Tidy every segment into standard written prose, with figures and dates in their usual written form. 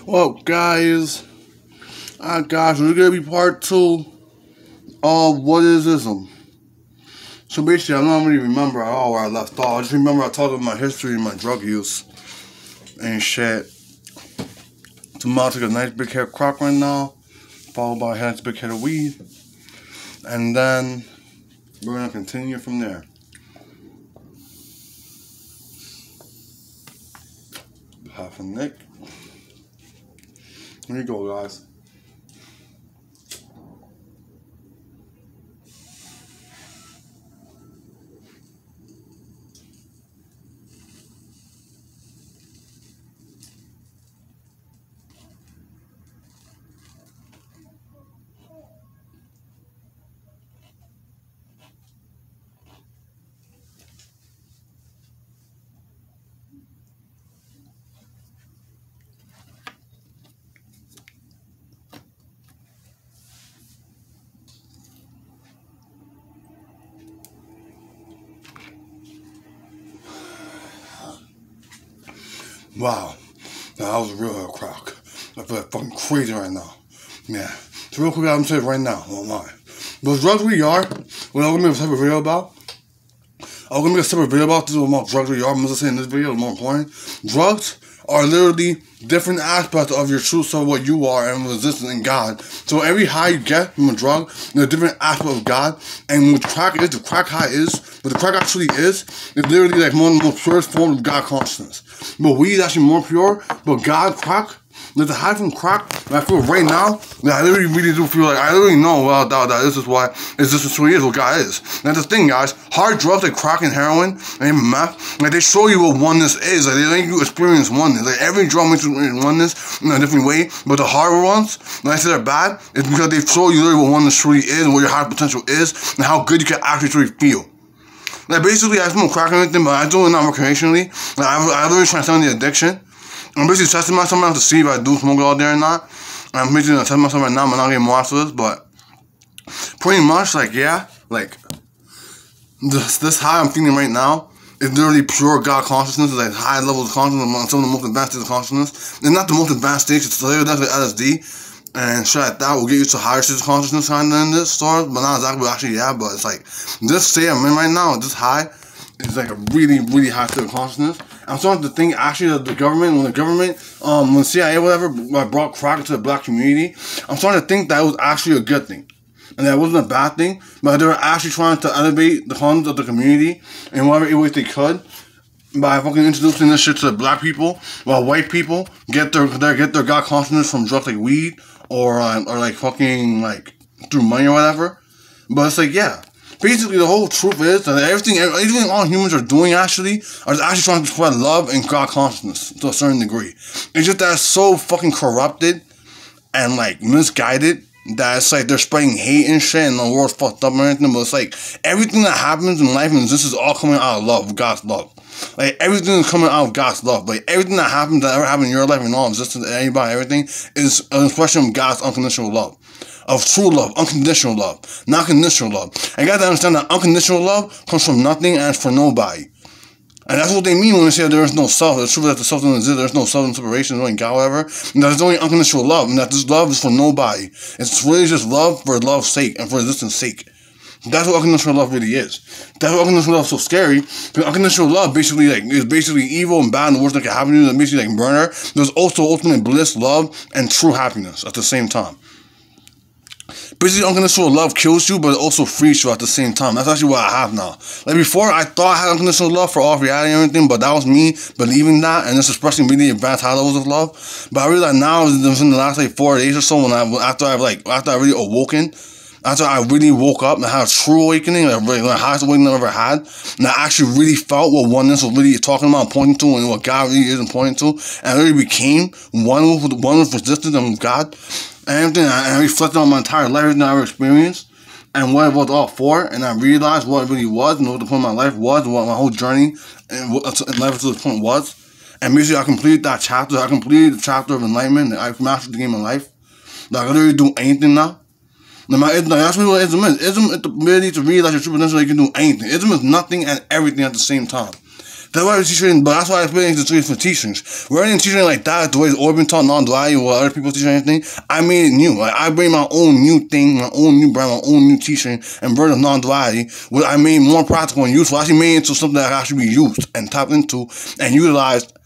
Well, guys, gosh, we're gonna be part two of what is ism. So basically, I don't really remember at all where I left off. I just remember I talked about my history and my drug use and shit. Tomorrow, took a nice big head of crack right now, followed by a nice big head of weed, and then we're gonna continue from there. Half a Nick. Here you go, guys. Wow, that was a real hell crack. I feel like fucking crazy right now. Yeah. So real quick, I'm saying right now, don't lie. Those drugs we are, what I'm gonna make a separate video about. I'm gonna make a separate video about this about drugs we are. I'm gonna say in this video, more important. Drugs are literally different aspects of your true self, what you are, and resistance in God. So every high you get from a drug is a different aspect of God. And what crack is, the crack high is, what the crack actually is literally like one of the most purest forms of God consciousness. But weed is actually more pure, but God crack, there's a high from crack that I feel right now that I literally really do feel like I literally know without doubt that this is who he is, what God is. And that's the thing, guys. Hard drugs like crack and heroin and even meth, like they show you what oneness is. Like they make you experience oneness. Like every drug makes you experience oneness in a different way. But the harder ones, when I say they're bad, it's because they show you literally what oneness truly is and what your high potential is and how good you can actually truly feel. Like basically I smoke crack and everything, but I do it not recreationally. Like I literally transcend the addiction. I'm basically testing myself out to see if I do smoke it all day or not. I'm basically testing myself right now, but not getting more after this. But pretty much, like, yeah, like this high I'm feeling right now is literally pure God consciousness. It's like high levels of consciousness, some of the most advanced states of consciousness. And not the most advanced states, it's still that's like LSD. And shit like that will get you to higher states of consciousness kind of in this sort, but not exactly, but actually, yeah, but it's like this state I'm in right now, this high, is like a really, really high state of consciousness. I'm starting to think actually that the government, when CIA whatever brought crack into the black community, I'm starting to think that it was actually a good thing. And that wasn't a bad thing, but they were actually trying to elevate the consciousness of the community in whatever way they could by fucking introducing this shit to the black people, while white people get their God consciousness from drugs like weed or like fucking like through money or whatever. But it's like, yeah. Basically, the whole truth is that everything all humans are doing actually trying to spread love and God consciousness to a certain degree. It's just that it's so fucking corrupted and like misguided that it's like they're spreading hate and shit and the world's fucked up and everything. But it's like everything that happens in life and this is all coming out of love, God's love. Like everything is coming out of God's love. Like everything that happens, that ever happened in your life and all existence, anybody, everything is an expression of God's unconditional love. Of true love, unconditional love, not conditional love. And you gotta understand that unconditional love comes from nothing and it's for nobody. And that's what they mean when they say there is no self. The truth is that the self doesn't exist, there's no self in separation, there's only God, whatever. And that there's only unconditional love, and that this love is for nobody. It's really just love for love's sake and for existence sake. That's what unconditional love really is. That's why unconditional love is so scary. Because unconditional love basically is basically evil and bad and the worst that can happen to you, that makes you like murder. There's also ultimate bliss, love, and true happiness at the same time. Basically, unconditional love kills you, but it also frees you at the same time. That's actually what I have now. Like before, I thought I had unconditional love for all reality and everything, but that was me believing that, and it's expressing really advanced high levels of love. But I realized now, within the last like 4 days or so, after I really awoken, after I really woke up and had a true awakening, like the highest awakening I've ever had, and I actually really felt what oneness was really talking about and pointing to, and what God really is and pointing to, and I really became one with resistance and with God. And everything, and I reflected on my entire life, everything I ever experienced, and what it was all for, and I realized what it really was, and what the point of my life was, and what my whole journey and life to this point was. And basically, I completed that chapter. I completed the chapter of enlightenment. I mastered the game of life. Like, I can literally do anything now. That's really what ism is. Ism is the ability to realize your true potential. You can do anything. Ism is nothing and everything at the same time. That's why we're teaching, but that's why I explain the three different teachings. We're not teaching like that, the way it's always been taught, non-duality, or other people teaching anything. I made it new. Like, I bring my own new thing, my own new brand, my own new teaching, and version of non-duality, which I made more practical and useful. I actually made it into something that can actually be used and tapped into and utilized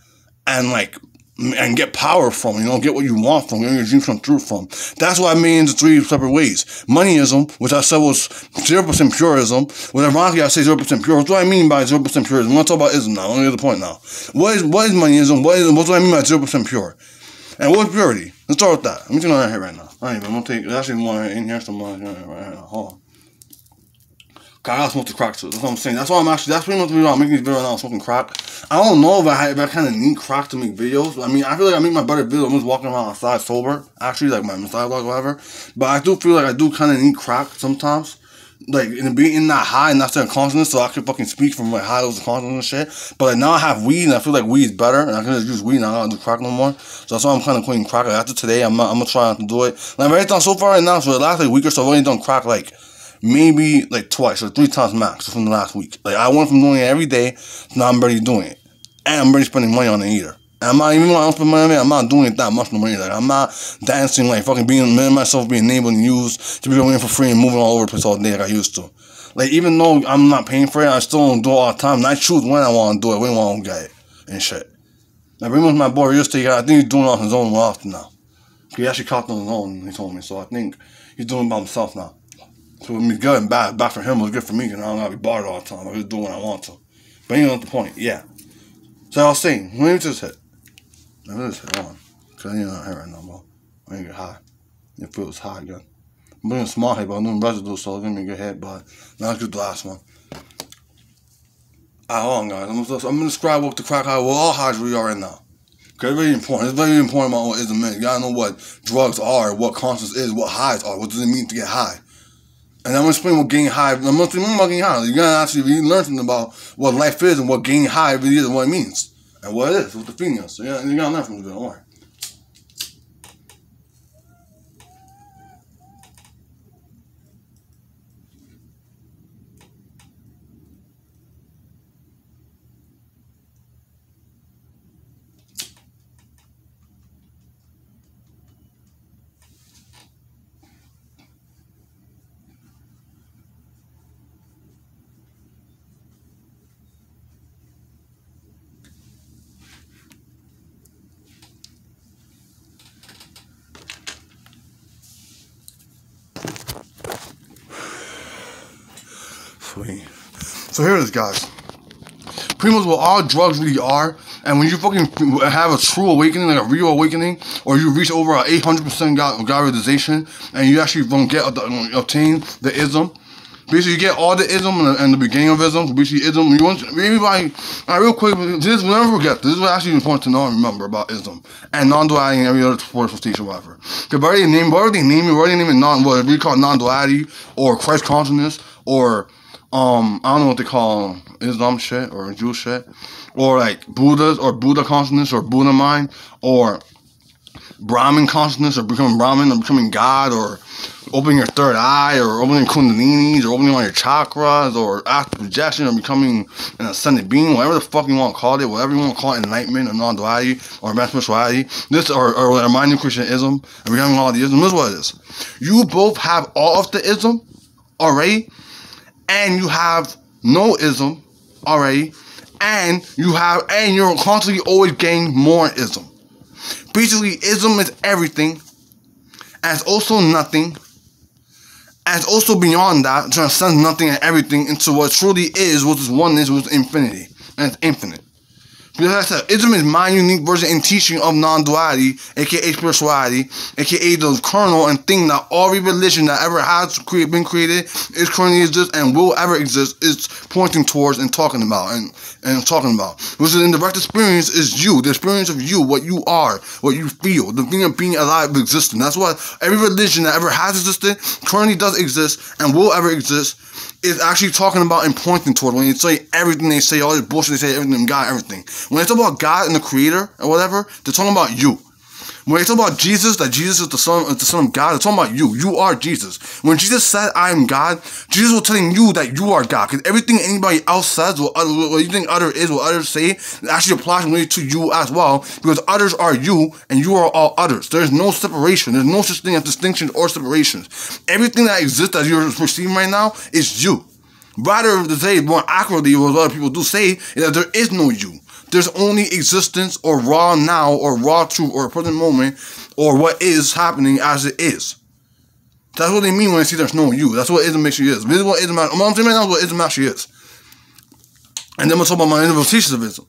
and like and get power from, get what you want from, get your dreams come true from. That's why I made it into three separate ways. Moneyism, which I said was 0% purism, which ironically I say 0% pure. What do I mean by 0% purism? I'm going to talk about ism now. Let me get the point now. What is moneyism? What do I mean by 0% pure? And what is purity? Let's start with that. Let me take on that here right now. I'm going to take, there's actually one in here somewhere right now. Hold on. I gotta smoke the crack too. That's what I'm saying. That's pretty much the reason I'm making these videos right now. I'm smoking crack. I don't know if I kind of need crack to make videos. I mean, I feel like I make my better videos. I'm just walking around outside sober. Actually, like my side vlog or whatever. But I do feel like I do kind of need crack sometimes. Like, being in that high and not certain consciousness, so I can fucking speak from like high levels of consciousness and shit. But like, now I have weed, and I feel like weed is better, and I can just use weed, and I don't gotta do crack no more. So that's why I'm kind of quitting crack. Like, after today, I'm gonna try not to do it. Like, I've already done so far right now, so the last like week or so, I've only done crack like maybe like twice or 3 times max from the last week. Like, I went from doing it every day to now I'm already doing it. And I'm already spending money on it either. And I'm not, even when I don't spend money on it, I'm not doing it that much no more either. Like, I'm not dancing, like fucking being myself being able and used to be going in for free and moving all over the place all day like I used to. Like, even though I'm not paying for it, I still don't do it all the time. And I choose when I want to do it, when I want to get it and shit. Like, pretty much my boy real estate guy, I think he's doing it on his own more often now. He actually caught on his own, he told me. So I think he's doing it by himself now. So it was good and bad. Bad for him was good for me, because I don't gotta be bothered all the time. I can do what I want to. But you know the point, yeah. So I was saying, let me just hit. Let me just hit on. Because I ain't not hit right now, bro. I ain't get high. It feels high again. I'm doing a small hit, but I'm doing residue, so it's gonna be a good hit. But now let's do the last one. Alright, hold on, guys. I'm gonna describe what the crack high, what all highs really are right now. Okay, it's very important. It's very important about what ism is. You gotta know what drugs are, what consciousness is, what highs are, what does it mean to get high. And I'm going to explain what getting high, I'm going to explain about getting high. You got to actually really learn something about what life is and what getting high really is and what it means. And what it is, what the feeling is. So yeah, you got to learn from this, don't worry. Sweet. So here it is, guys. Pretty much what all drugs really are, and when you fucking have a true awakening, like a real awakening, or you reach over an 800% God realization, and you actually obtain the ism. Basically, you get all the ism and the beginning of ism. Basically, ism. You want everybody. Real quick, this we'll never forget. This is what actually important to know and remember about ism and non-duality and every other spiritual station, whatever. Because we already name it what we call non-duality or Christ consciousness or I don't know what they call Islam shit or Jewish shit, or like Buddha's or Buddha consciousness or Buddha mind or Brahmin consciousness or becoming Brahmin or becoming God or opening your third eye or opening kundalinis or opening all your chakras or astral projection or becoming an ascended being, whatever the fuck you want to call it, whatever you want to call it, enlightenment or non-duality or mass spirituality, this or reminding Christianism and becoming all the ism. This is what it is. You both have all of the ism already, and you have no ism already, and you're constantly always getting more ism. Basically, ism is everything, and it's also nothing, and it's also beyond that, transcends nothing and everything into what truly is, what is oneness, what is infinity, and it's infinite. Because like I said, ism is my unique version and teaching of non-duality, aka spirituality, aka the kernel and thing that every religion that ever has been created, is currently exists, and will ever exist, is pointing towards and talking about, and talking about. Which is in direct experience is you, the experience of you, what you are, what you feel, the thing of being alive, existing. That's what every religion that ever has existed, currently does exist, and will ever exist, is actually talking about and pointing toward. When you say everything they say, all this bullshit they say, everything, God, everything. When it's about God and the creator or whatever, they're talking about you. When they talk about Jesus, that Jesus is the Son of God, it's talking about you. You are Jesus. When Jesus said, I am God, Jesus was telling you that you are God. Because everything anybody else says, what you think other is, what others say, it actually applies to you as well. Because others are you, and you are all others. There is no separation. There's no such thing as distinctions or separations. Everything that exists that you're perceiving right now is you. Rather to say more accurately, what other people do say, is that there is no you. There's only existence or raw now or raw truth or present moment or what is happening as it is. That's what they mean when they say there's no you. That's what ism actually is. This is what ism, what I'm saying right now is what ism actually is. And then I'm going to talk about my individual teachers of ism.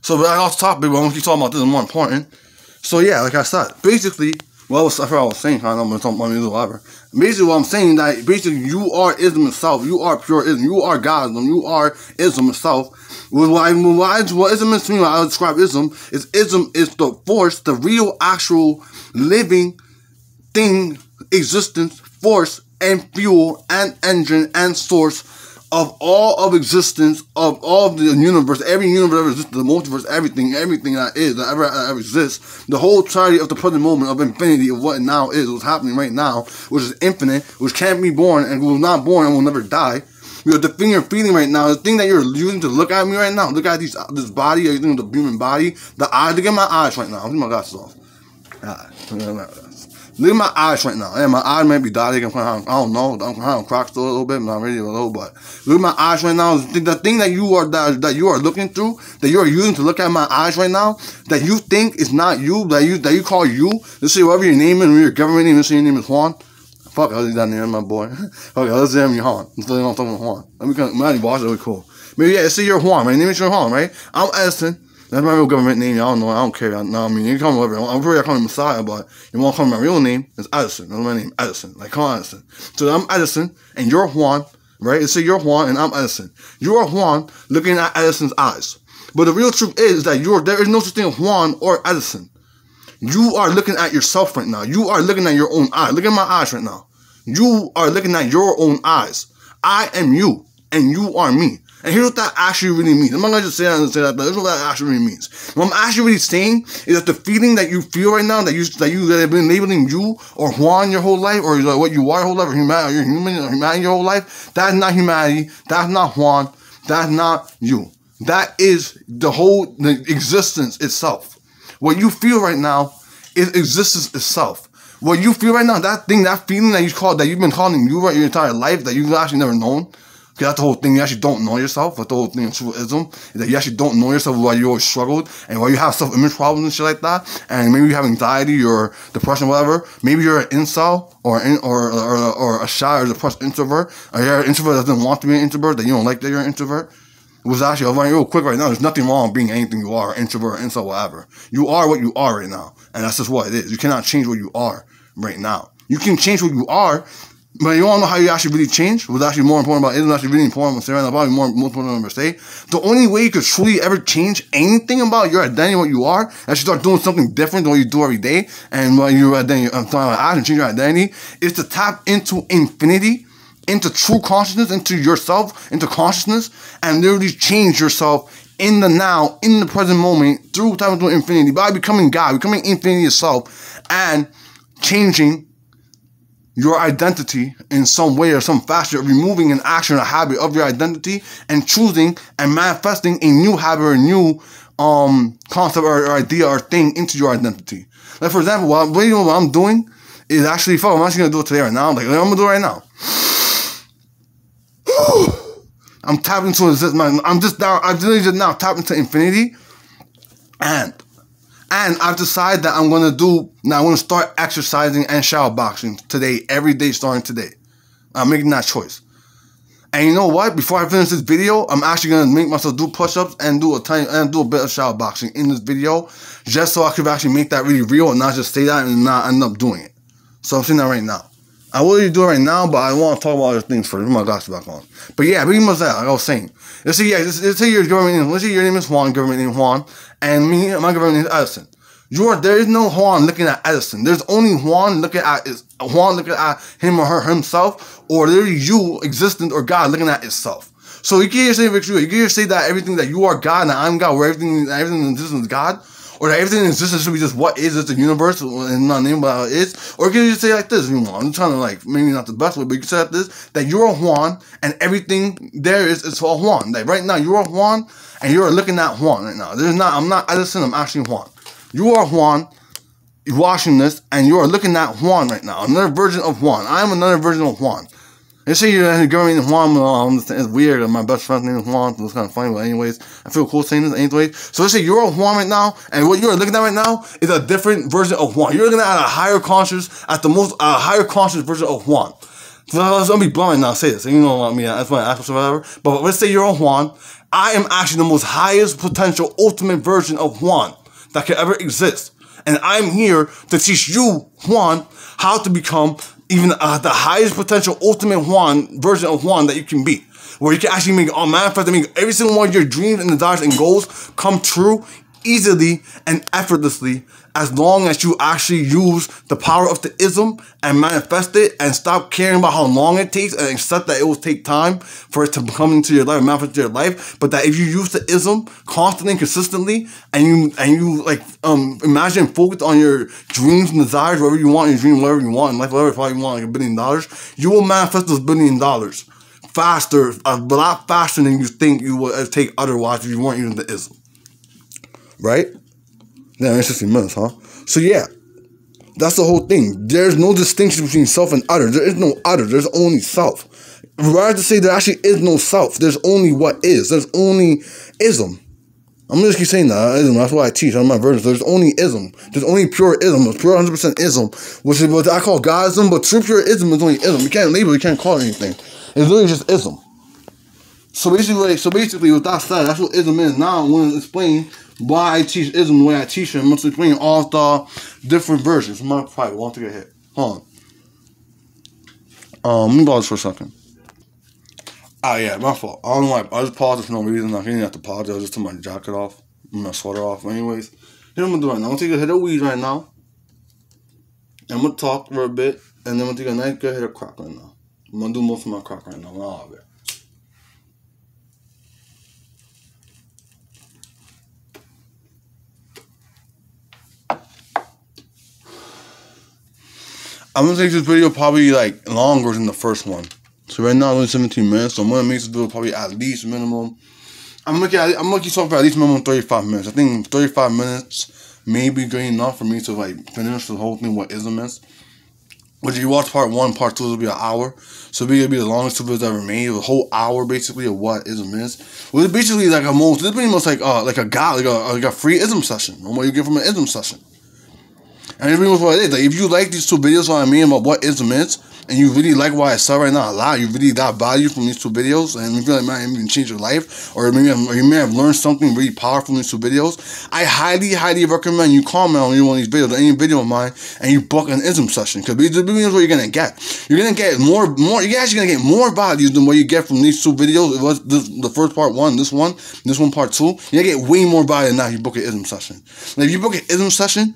So but I off topic, but I'm going to keep talking about this is more important. So yeah, like I said, basically, well, I forgot what I was saying, I'm going to talk about my whatever. Basically, what I'm saying that basically you are ism itself. You are pure ism. You are Godism. You are ism itself. What ism is to me, when I describe ism is the force, the real, actual, living thing, existence, force, and fuel, and engine, and source of all of existence, of all of the universe, every universe ever exists, the multiverse, everything that is, that ever exists, the whole entirety of the present moment of infinity of what now is, what's happening right now, which is infinite, which can't be born, and was not born and will never die. Because the thing you're feeling right now, the thing that you're using to look at me right now, look at this body, everything with the human body, the eyes, look at my eyes right now. I'm taking my glasses off. Look at my eyes right now. Yeah, my eyes might be dotted. I don't know. I'm kind of crocked a little bit, but not really a little. But look at my eyes right now. The thing that you are looking through, that you are using to look at my eyes right now, that you think is not you, that you call you. Let's say whatever your name is, your government name. Let's say your name is Juan. Fuck, I'll leave that name, my boy. Okay, let's say I'm your Juan. I'm still talking about Juan. Let me come. My boss is really cool. Maybe yeah, let's say you're Juan. My name is your Juan, right? I'm Edison. That's my real government name. I don't know. I don't care. I mean, you can call me whatever. I'm pretty call me Messiah, but you want to call me my real name? It's Edison. That's my name, Edison. Like, come on, Edison. So I'm Edison, and you're Juan, right? Let's say you're Juan, and I'm Edison. You are Juan looking at Edison's eyes. But the real truth is that there is no such thing as Juan or Edison. You are looking at yourself right now. You are looking at your own eyes. Look at my eyes right now. You are looking at your own eyes. I am you, and you are me. And here's what that actually really means. I'm not going to just say that and say that, but here's what that actually really means. What I'm actually really saying is that the feeling that you feel right now, that have been labeling you or Juan your whole life, or what you are your whole life, or humanity, you're human, or humanity your whole life, that's not humanity, that's not Juan, that's not you. That is the existence itself. What you feel right now is existence itself. What you feel right now, that feeling that you've been calling you right your entire life, that you've actually never known. Okay, that's the whole thing. You actually don't know yourself. That's the whole thing of truism, is that you actually don't know yourself, why you always struggled, and why you have self-image problems and shit like that, and maybe you have anxiety or depression, whatever. Maybe you're an incel or a shy or depressed introvert, or you're an introvert that doesn't want to be an introvert, that you don't like that you're an introvert. It was actually, I'll run real quick right now. There's nothing wrong with being anything you are, introvert, incel, whatever. You are what you are right now, and that's just what it is. You cannot change what you are right now. You can change what you are, but you want to know how you actually really change? What's actually more important about it, is actually really important. I'm saying probably more important than say. The only way you could truly ever change anything about your identity, what you are, is to start doing something different than what you do every day, and what your identity, I'm talking about change your identity, is to tap into infinity, into true consciousness, into yourself, into consciousness, and literally change yourself in the now, in the present moment, through tapping into infinity, by becoming God, becoming infinity itself, and changing your identity in some way or some fashion, removing an action or habit of your identity and choosing and manifesting a new habit or a new concept or idea or thing into your identity. Like, for example, what I'm doing is actually, I'm actually going to do it today right now. Like, I'm going to do it right now. I'm tapping into existence. I'm literally just now tapping into infinity, and I've decided that I'm going to start exercising and shadow boxing today, every day starting today. I'm making that choice. And you know what? Before I finish this video, I'm actually going to make myself do push-ups and do a bit of shadow boxing in this video, just so I could actually make that really real and not just say that and not end up doing it. So I'm saying that right now. I will do it right now, but I want to talk about other things first. Put my glasses back on. But yeah, pretty much that, like I was saying. Let's say your government name. Let's say your name is Juan, government name Juan, and my government name is Edison. There is no Juan looking at Edison. There's only Juan looking at him or her himself, or literally you, existence, or God looking at itself. So you can't say that everything that you are God and I'm God, where everything in existence is God, or that everything in existence should be just what is, it's the universe, and not name what it is, or can you just say like this, you know, I'm trying to like, maybe not the best way, but you can say like this, that you're a Juan, and everything there is for Juan. Like right now, you're a Juan, and you're looking at Juan right now. I'm not Edison, I'm actually Juan. You are Juan, you're watching this, and you are looking at Juan right now, another version of Juan. I am another version of Juan. They say you're going in Juan, it's weird, my best friend's name is Juan, so it's kind of funny, but anyways, I feel cool saying this anyways. So let's say you're a Juan right now, and what you're looking at right now is a different version of Juan. You're looking at a higher conscious, at the most, higher conscious version of Juan. So I'm gonna be blunt right now, say this, you know what I mean, that's why I ask or whatever, but let's say you're a Juan, I am actually the most highest potential, ultimate version of Juan that could ever exist. And I'm here to teach you, Juan, how to become even the highest potential ultimate Juan version of Juan that you can be. Where you can actually make manifest and make every single one of your dreams and desires and goals come true easily and effortlessly, as long as you actually use the power of the ism and manifest it and stop caring about how long it takes and accept that it will take time for it to come into your life and manifest into your life. But that if you use the ism constantly and consistently and you like imagine and focus on your dreams and desires, whatever you want in your dream, whatever you want in life, whatever you want, like $1 billion, you will manifest those $1 billion faster, a lot faster than you think you would take otherwise if you weren't using the ism. Right? Yeah, it's 60 minutes, huh? So yeah, that's the whole thing. There's no distinction between self and other. There is no other. There's only self. Rather to say there actually is no self. There's only what is. There's only ism. I'm gonna just keep saying that. Ism. That's why I teach on my versions. There's only ism. There's only pure ism. It's pure 100% ism, which is what I call Godism. But true pure ism is only ism. You can't label. You can't call it anything. It's literally just ism. So basically, with that said, that's what ism is. Now I'm gonna explain why I teach ism the way I teach it. I'm going to explain all the different versions. I'm going to probably want to get hit. Hold on. Let me pause for a second. Yeah, my fault. I don't know why. I just paused for no reason. I didn't have to pause. I just took my jacket off. My sweater off. Anyways, here's what I'm going to do right now. I'm going to take a hit of weed right now. And I'm going to talk for a bit. And then I'm going to take a nice good hit of crack right now. I'm going to do most of my crack right now. Not all of it. I'm going to take this video probably like longer than the first one. So right now it's only 17 minutes. So I'm going to make this video probably at least minimum. I'm going to keep talking for at least minimum 35 minutes. I think 35 minutes may be good enough for me to like finish the whole thing what ism is. Which if you watch part 1, part 2 will be an hour. So it'll be the longest two videos ever made. A whole hour basically of what ism is. Well, it's basically like it's pretty much like a free ism session. What you get from an ism session. And it's pretty much what it is. Like, if you like these 2 videos, what I mean about what ism is, and you really like what I said right now a lot, you really got value from these 2 videos, and you feel like it might even change your life, or maybe you may have learned something really powerful from these 2 videos, I highly, highly recommend you comment on any one of these videos, or any video of mine, and you book an ism session, because these videos what you're going to get. You're going to get more, you're actually going to get more value than what you get from these 2 videos. It was the first part 1, this one part 2. You're going to get way more value than that if you book an ism session. Like, if you book an ism session,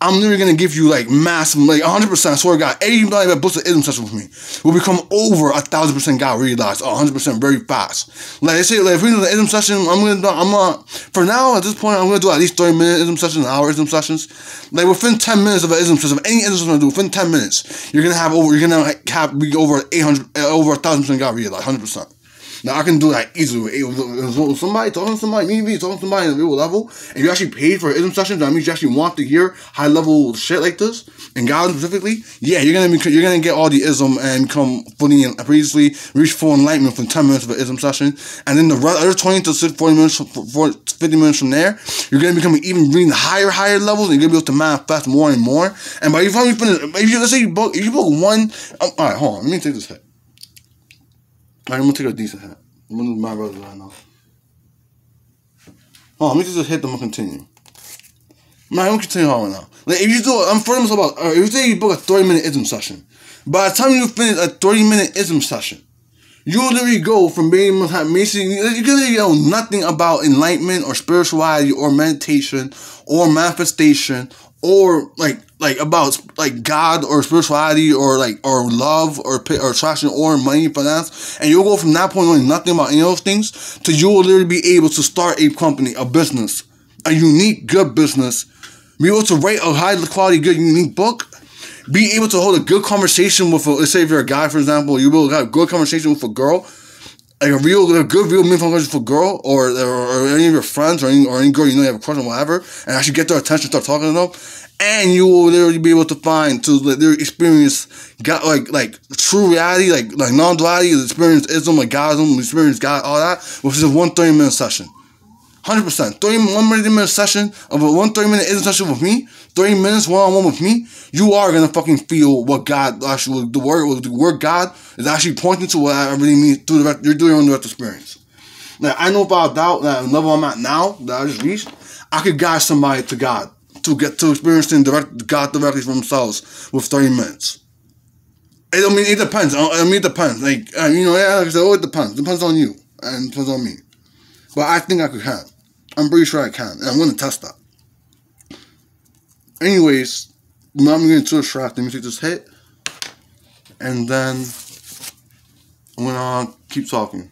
I'm literally going to give you like massive, like 100%, I swear to God, anybody that books an ism session with me will become over 1,000% God realized, 100% very fast. Like I say, like if we do the ism session, for now, at this point, I'm going to do at least 30-minute ism sessions, an hour ism sessions. Like within 10 minutes of an ism session, any ism session I do, within 10 minutes, you're going to be over 1,000% God realized, 100%. Now, I can do that easily. Somebody talking to somebody, maybe talking to somebody at a real level, and you actually paid for an ism session, that means you actually want to hear high-level shit like this, and God specifically, yeah, you're gonna get all the ism and become fully and previously reach full enlightenment from 10 minutes of an ism session, and then the other 20 to 40 minutes, 50 minutes from there, you're gonna become even reading higher levels, and you're gonna be able to manifest more and more. And by the time you finish, let's say you book one, all right, hold on, let me take this hit. Alright, I'm gonna take a decent hit. I'm gonna do my brother right now. Oh, let me just hit them and continue. Man, I'm gonna continue on right now. Like, if you do, I'm for them about, if you say you book a 30-minute ism session, by the time you finish a 30-minute ism session, you will literally go from being able to have basically, you can know nothing about enlightenment or spirituality or meditation or manifestation or like about like God or spirituality or love or attraction or money, finance, and you'll go from that point knowing nothing about any of those things to you will literally be able to start a company, a business, a unique, good business, be able to write a high quality, good, unique book, be able to hold a good conversation with, let's say if you're a guy, for example, you will have a good conversation with a girl, like a good, real meaningful conversation with a girl, or any of your friends, or any girl you know you have a crush on, whatever, and actually get their attention, start talking to them, and you will literally be able to find, to their experience, got like true reality, like non-duality, experience ism, like Godism, experience God, all that, which is a 1 30-minute session. 100%. 1 30-minute session of a 1 30-minute ism session with me, 30 minutes one-on-one with me, you are gonna fucking feel what God actually, the word God is actually pointing to what I really mean through you're doing on the direct experience. Now, I know without a doubt that the level I'm at now, that I just reached, I could guide somebody to God, to get to experiencing God directly for themselves with 30 minutes. It depends. It depends. Like I said, it depends. It depends on you and it depends on me. But I think I could have. I'm pretty sure I can, and I'm going to test that. Anyways, now I'm getting too distracted. Let me take this hit, and then I'm going to keep talking.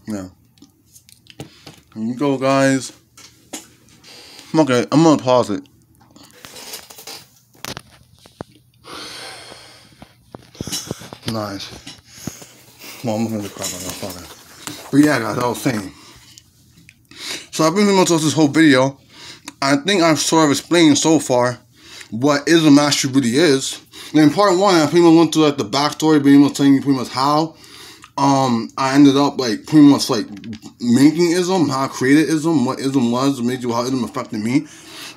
Yeah. Here we go, guys. Okay, I'm gonna pause it. Nice. Well, I'm gonna crap on that fucking. But yeah, guys, I was saying. So I've been doing this whole video. I think I've sort of explained so far what ism actually really is. And in part 1, I pretty much went through like the backstory, being able to tell you pretty much how. I ended up like pretty much like making ism, how I created ism, what ism was, made you how ism affected me,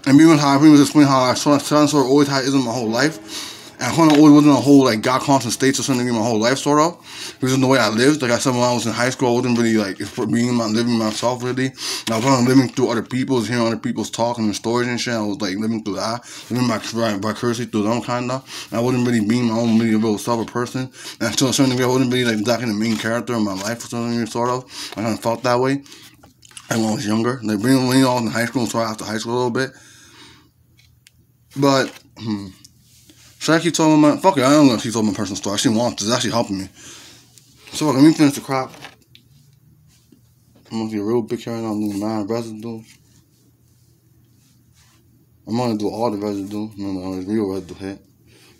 and even how I pretty much explained how I sort of always had ism my whole life, and I kind of always was in a whole like God conscious state to something in my whole life sort of, because of the way I lived. Like I said, when I was in high school, I wasn't really like living myself really. I was kind of living through other people's, hearing other people's talk and stories and shit. I was like living through that, living vicariously through them kind of. I wasn't really being my own really real self or person, and to a certain degree, I wasn't really like exactly the main character in my life or something sort of. I kind of felt that way. And when I was younger, like when I was in high school and sort of after high school a little bit, but. Should I keep talking about fuck it, I don't know if keep talking my personal story. I actually want this. It's actually helping me. So let me finish the crop. I'm gonna get real big here now. I'm doing 9 residue. I'm gonna do all the residue. No, it's real residue hit.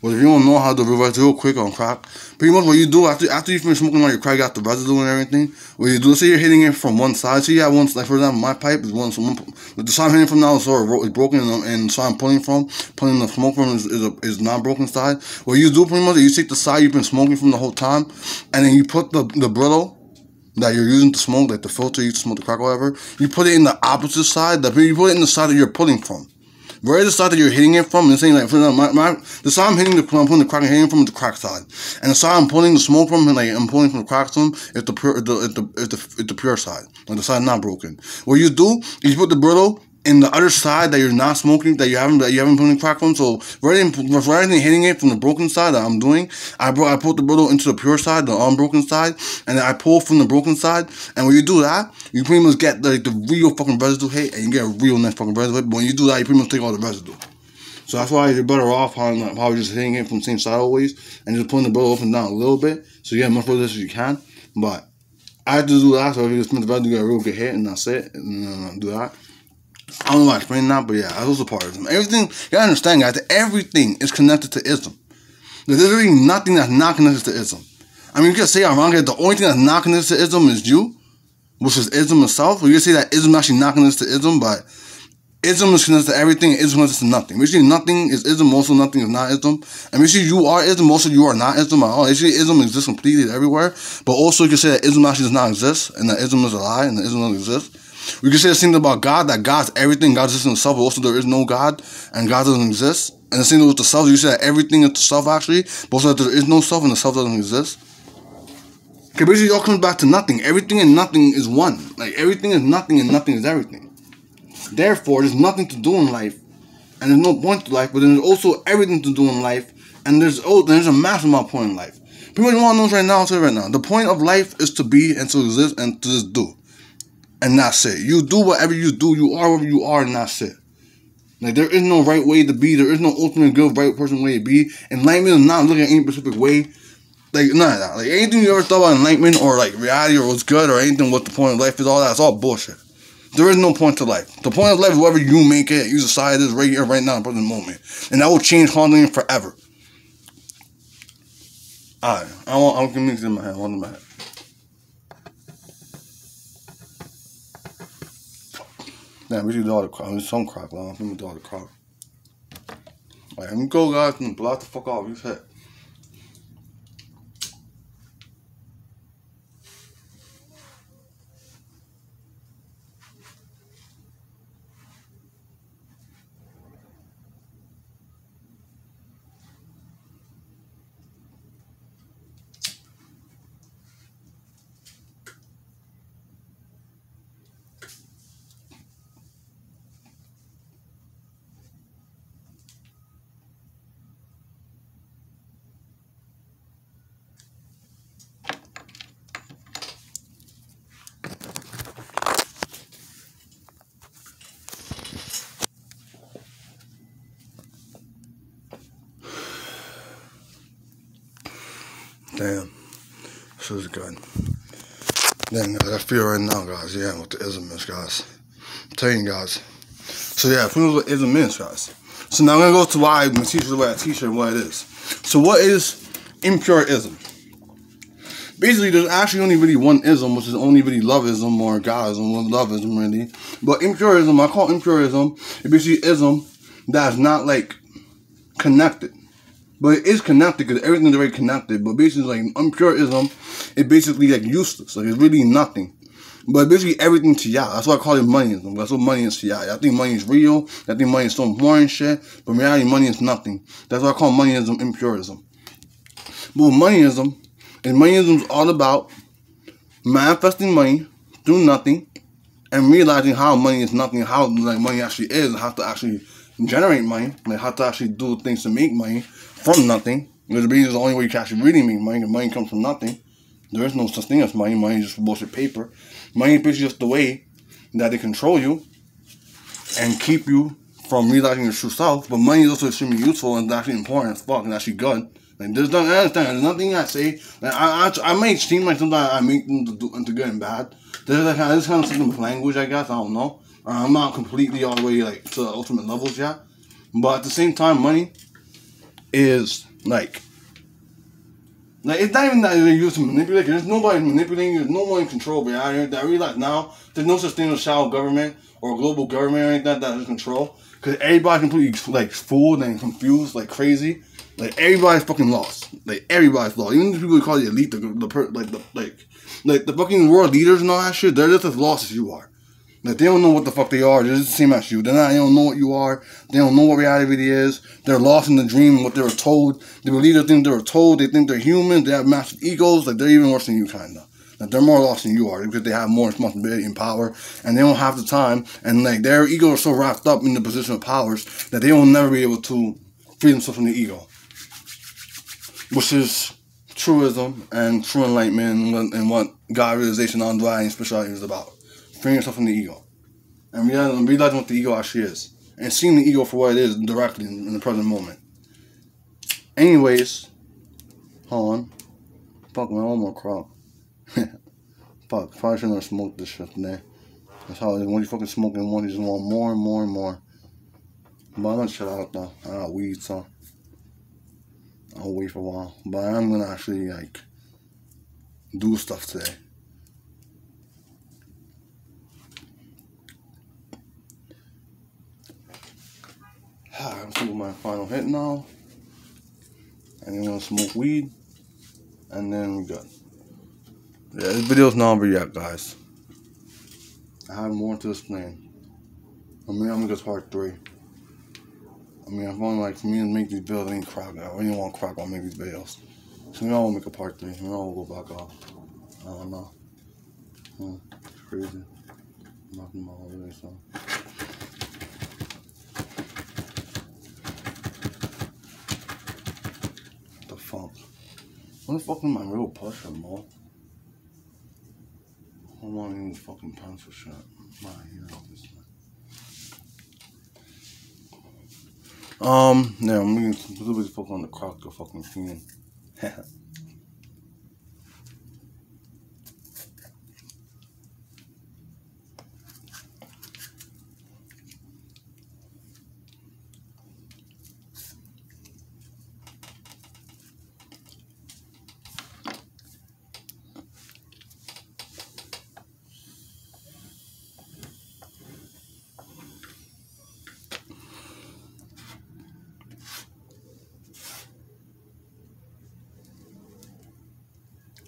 But if you don't know how to do real residue real quick on crack, pretty much what you do after you finish smoking all your crack, got the residue and everything, what you do, say you're hitting it from one side. So you have one, like for example, my pipe is the side I'm hitting from now is sort of broken, and the side I'm pulling the smoke from is not broken side. What you do pretty much is you take the side you've been smoking from the whole time, and then you put the brittle that you're using to smoke, like the filter you smoke the crack or whatever, you put it in the opposite side. You put it in the side that you're pulling from. Where is the side that you're hitting it from? And saying like, for example, the side I'm hitting I'm pulling the crack and hitting from is the crack side, and the side I'm pulling the smoke from, and like I'm pulling from the crack from, is the pure side, like the side not broken. What you do is you put the brittle in the other side that you're not smoking, that you haven't put in crack from. So rather than hitting it from the broken side that I'm doing, I put the brittle into the pure side, the unbroken side, and then I pull from the broken side. And when you do that, you pretty much get like the real fucking residue hit, and you get a real nice fucking residue hit. But when you do that, you pretty much take all the residue. So that's why you're better off how just hitting it from the same side always, and just pulling the brittle up and down a little bit, so you get as much residue as you can. But I have to do that, so if you just spin the residue, you get a real good hit, and that's it. And do that. I don't know how to explain that, but yeah, that's also part of ism. Everything, you gotta understand, guys, that everything is connected to ism. There's literally nothing that's not connected to ism. I mean, you can say ironically, the only thing that's not connected to ism is you, which is ism itself. Or you can say that ism actually not connected to ism, but ism is connected to everything, and ism is connected to nothing. Basically, nothing is ism, also nothing is not ism. And basically, you are ism, also you are not ism at all. Basically, ism exists completely everywhere, but also you can say that ism actually does not exist, and that ism is a lie, and that ism doesn't exist. We can say the same thing about God, that God's everything, God exists in himself, but also there is no God, and God doesn't exist. And the same thing with the self, you say that everything is the self actually, but also that there is no self and the self doesn't exist. Okay, basically it all comes back to nothing. Everything and nothing is one. Like everything is nothing and nothing is everything. Therefore, there's nothing to do in life, and there's no point to life, but then there's also everything to do in life, and there's a massive amount of point in life. People don't want to know right now, I'll tell you right now. The point of life is to be and to exist and to just do. And that's it. You do whatever you do, you are whatever you are, and that's it. Like, there is no right way to be, there is no ultimate good, right person way to be. Enlightenment is not looking at any specific way. Like, none of that. Like, anything you ever thought about enlightenment or, like, reality or what's good or anything, what the point of life is, all that, it's all bullshit. There is no point to life. The point of life is whatever you make it, you decide it is right here, right now, in the present moment. And that will change constantly forever. Alright, I'm gonna mix it in my head, one in my head. Damn, we should do all the crap. There's some crap, man. Let me do all the crap. Alright, let me go, guys, and block the fuck off. You said. Damn, this is good. Then I feel right now, guys. Yeah, what the ism is, guys. I'm telling you, guys. So yeah, who knows what ism is, guys? So now I'm gonna go to why my teacher the way I teach it and what it is. So what is impure ism? Basically, there's actually only really one ism, which is only really loveism or Godism, or loveism really. But impurism, I call impurism, it's basically ism that's not like connected. But it is connected because everything's already connected. But basically, like, impurism is basically like useless. Like, it's really nothing. But basically everything to y'all. That's why I call it moneyism. That's what money is to y'all. I think money is real. I think money is so important shit. But in reality, money is nothing. That's why I call moneyism impurism. But moneyism is all about manifesting money through nothing and realizing how money is nothing, how like money actually is, and how to actually generate money, like how to actually do things to make money from nothing. Because the only way you can actually really make money, because money comes from nothing. There is no such thing as money. Money is just bullshit paper. Money is basically just the way that they control you and keep you from realizing your true self. But money is also extremely useful and actually important as fuck and actually good. Like, there's nothing, I understand, there's nothing I say. Like, I may seem like sometimes I make them into good and bad. There's kind of something with language, I guess. I don't know. I'm not completely all the way like to the ultimate levels yet. But at the same time, money is like it's not even that they're used to manipulate. There's nobody manipulating you. There's no one in control. But I realize now there's no such thing as shadow government or global government or anything that is control. Because everybody's completely like fooled and confused like crazy. Like, everybody's fucking lost. Like, everybody's lost. Even the people who call the elite, like the fucking world leaders and all that shit, they're just as lost as you are. Like, they don't know what the fuck they are. They're just the same as you. They don't know what you are. They don't know what reality really is. They're lost in the dream, what they were told. They believe the things they were told. They think they're human. They have massive egos. Like, they're even worse than you, kind of. Like, they're more lost than you are because they have more responsibility and power, and they don't have the time. And, like, their ego is so wrapped up in the position of powers that they will never be able to free themselves from the ego. Which is truism and true enlightenment and what God realization on divine spirituality is about. Freeing yourself from the ego. And realizing what the ego actually is. And seeing the ego for what it is directly in the present moment. Anyways. Hold on. Fuck, man, one more crop. Fuck, probably shouldn't have smoked this shit today. That's how it is. When you fucking smoking one, you just want more and more and more. But I'm gonna chill out though. I got weed, so I'll wait for a while. But I'm gonna actually like do stuff today. I'm taking my final hit now. And I'm gonna smoke weed. And then we good. Yeah, this video's not over yet, guys. I have more to explain. I'm gonna get part 3. I'm going like, for me to make these videos, I ain't crack. I really want to crack on make these videos. So maybe I'll make a part 3. Maybe I'll go back off. I don't know. It's crazy. I'm not in my whole way, so. What the fuck? What the fuck is my real pressure, Mo? I don't want any fucking pencil shit. Nah, here, this yeah, I'm gonna a little bit focus on the crock the fucking thing.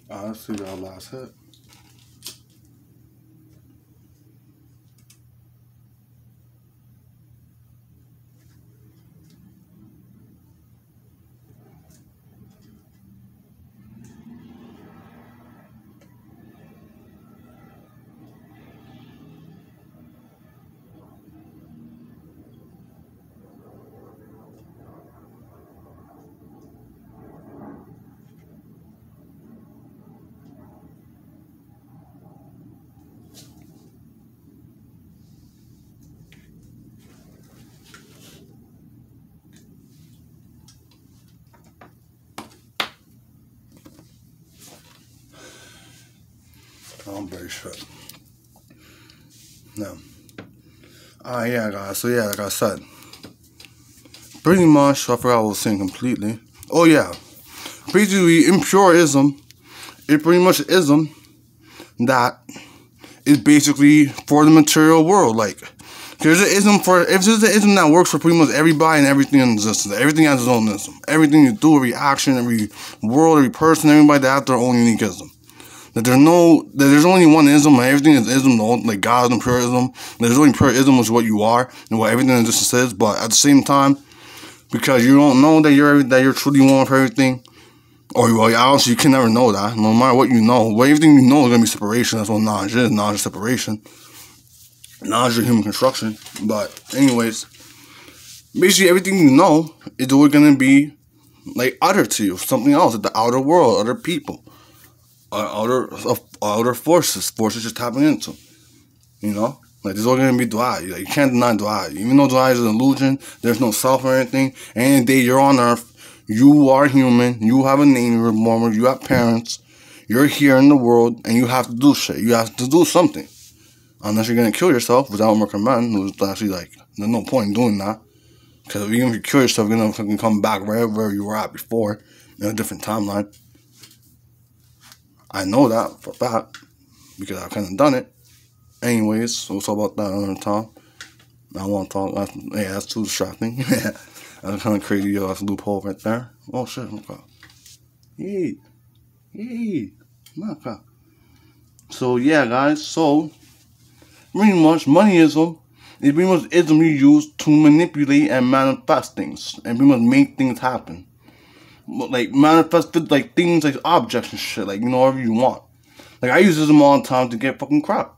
Let's see our last hit. I'm very sure. No. Yeah, guys. So, yeah, like I said, pretty much, I forgot what I was saying completely. Oh, yeah. Basically, impurism, it pretty much ism that is basically for the material world. Like, there's an ism for, if there's an ism that works for pretty much everybody and everything in existence, everything has its own ism. Everything you do, every action, every world, every person, everybody, they have their own unique ism. That there's only one ism, and everything is ism, like God and pure ism. There's only pure ism, which is what you are, and what everything in existence is, but at the same time, because you don't know that you're truly one with everything, or obviously you can never know that, no matter what you know. Everything you know is going to be separation. That's what knowledge is. Knowledge is separation. Knowledge is human construction. But anyways, basically everything you know is always going to be like other to you, something else, the outer world, other people. Outer forces just tapping into, you know, like there's always gonna be duality. Like you can't deny duality, even though duality is an illusion. There's no self or anything. Any day you're on Earth, you are human. You have a name. You're born with. You have parents. You're here in the world, and you have to do shit. You have to do something, unless you're gonna kill yourself, which I don't recommend. It was actually like there's no point in doing that, because even if you kill yourself, you're gonna fucking come back right where you were at before in a different timeline. I know that for a fact, because I've kind of done it. Anyways, we'll talk about that another time. I want to talk, that's too distracting. That's kind of crazy, that's a loophole right there. Oh shit, okay. Okay. So yeah, guys, so, pretty much, moneyism is pretty much ism you use to manipulate and manifest things, and pretty much make things happen. Like manifested like things like objects and shit, like, you know, whatever you want. Like I use ism all the time to get fucking crack.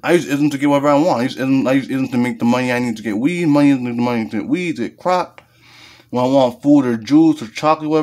I use ism to get whatever I want. I use ism to make the money I need to get weed. Money to make the money to get weed, to get crack. When I want food or juice or chocolate, whatever.